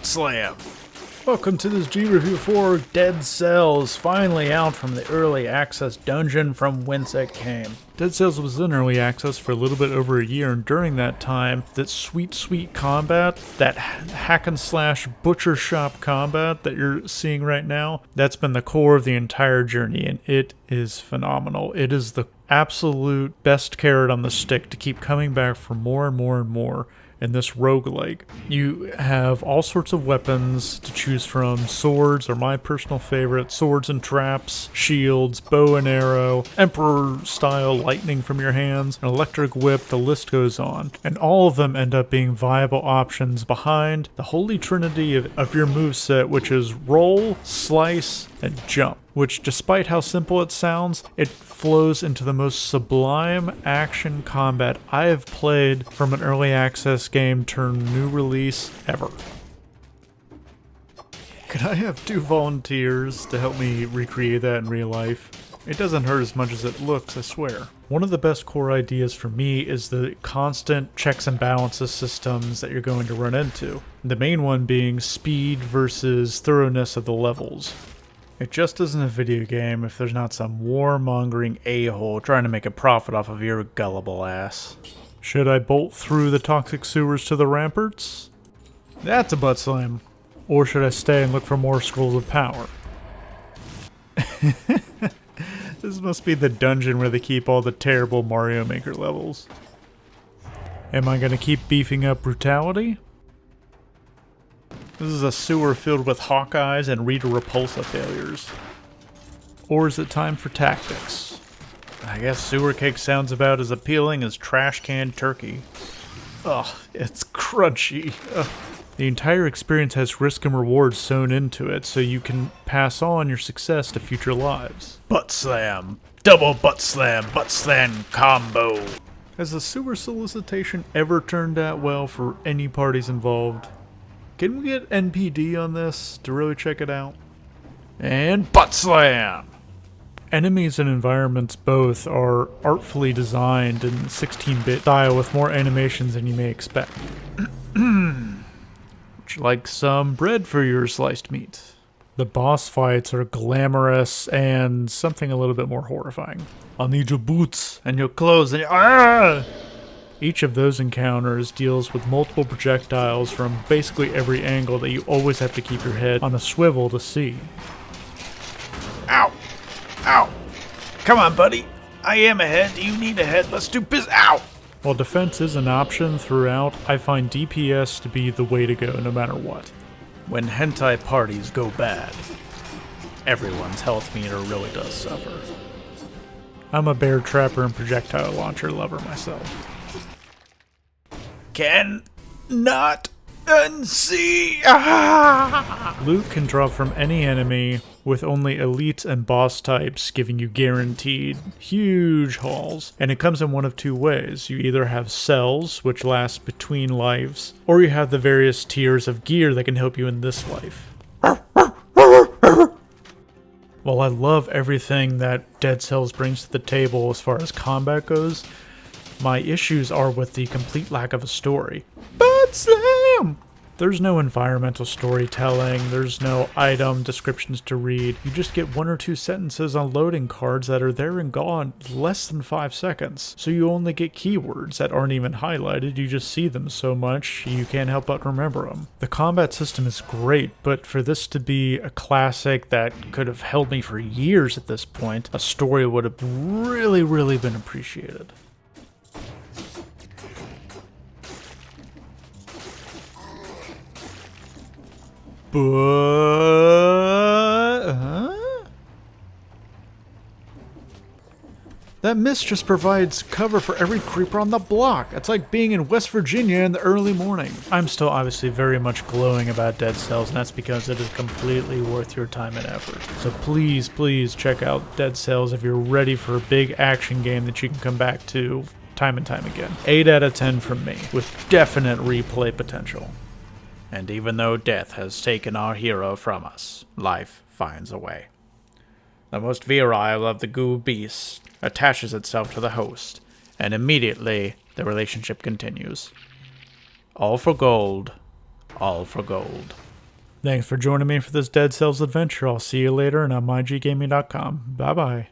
butt slam. Welcome to this G review for Dead Cells, finally out from the early access dungeon from whence it came. Dead Cells was in early access for a little bit over a year, and during that time, that sweet combat, that hack and slash butcher shop combat that you're seeing right now, that's been the core of the entire journey, and it is phenomenal. It is the absolute best carrot on the stick to keep coming back for more and more and more. In this roguelike, you have all sorts of weapons to choose from. Swords are my personal favorite. Swords and traps, shields, bow and arrow, emperor-style lightning from your hands, an electric whip, the list goes on. And all of them end up being viable options behind the holy trinity of your moveset, which is roll, slice, and jump. Which, despite how simple it sounds, it flows into the most sublime action combat I have played from an early access game turned new release ever. Could I have 2 volunteers to help me recreate that in real life? It doesn't hurt as much as it looks, I swear. One of the best core ideas for me is the constant checks and balances systems that you're going to run into. The main one being speed versus thoroughness of the levels. It just isn't a video game if there's not some warmongering a-hole trying to make a profit off of your gullible ass. Should I bolt through the toxic sewers to the ramparts? That's a butt slam. Or should I stay and look for more scrolls of power? This must be the dungeon where they keep all the terrible Mario Maker levels. Am I gonna keep beefing up brutality? This is a sewer filled with Hawkeyes and Rita Repulsa failures. Or is it time for tactics? I guess sewer cake sounds about as appealing as trash can turkey. Ugh, it's crunchy. Ugh. The entire experience has risk and reward sewn into it, so you can pass on your success to future lives. Butt slam. Double butt slam combo. Has the sewer solicitation ever turned out well for any parties involved? Can we get NPD on this to really check it out? And butt slam! Enemies and environments both are artfully designed in 16-bit style with more animations than you may expect. Would you like some bread for your sliced meat? The boss fights are glamorous and something a little bit more horrifying. I'll need your boots and your clothes and your... Each of those encounters deals with multiple projectiles from basically every angle that you always have to keep your head on a swivel to see. Ow! Ow! Come on, buddy. I am ahead. Do you need a head? Let's do biz. Ow! While defense is an option throughout, I find DPS to be the way to go no matter what. When hentai parties go bad, everyone's health meter really does suffer. I'm a bear trapper and projectile launcher lover myself. Can not unsee. Ah! Loot can drop from any enemy, with only elites and boss types giving you guaranteed huge hauls. And it comes in one of 2 ways. You either have cells, which last between lives, or you have the various tiers of gear that can help you in this life. While I love everything that Dead Cells brings to the table as far as combat goes, my issues are with the complete lack of a story. Butt slam! There's no environmental storytelling, there's no item descriptions to read. You just get 1 or 2 sentences on loading cards that are there and gone less than 5 seconds. So you only get keywords that aren't even highlighted, you just see them so much you can't help but remember them. The combat system is great, but for this to be a classic that could have held me for years at this point, a story would have really been appreciated. That mist just provides cover for every creeper on the block. It's like being in West Virginia in the early morning. I'm still obviously very much glowing about Dead Cells, and that's because it is completely worth your time and effort. So please check out Dead Cells if you're ready for a big action game that you can come back to time and time again. 8 out of 10 from me, with definite replay potential. And even though death has taken our hero from us, life finds a way. The most virile of the goo beasts attaches itself to the host, and immediately the relationship continues. All for gold, all for gold. Thanks for joining me for this Dead Cells adventure. I'll see you later and on myggaming.com. Bye bye.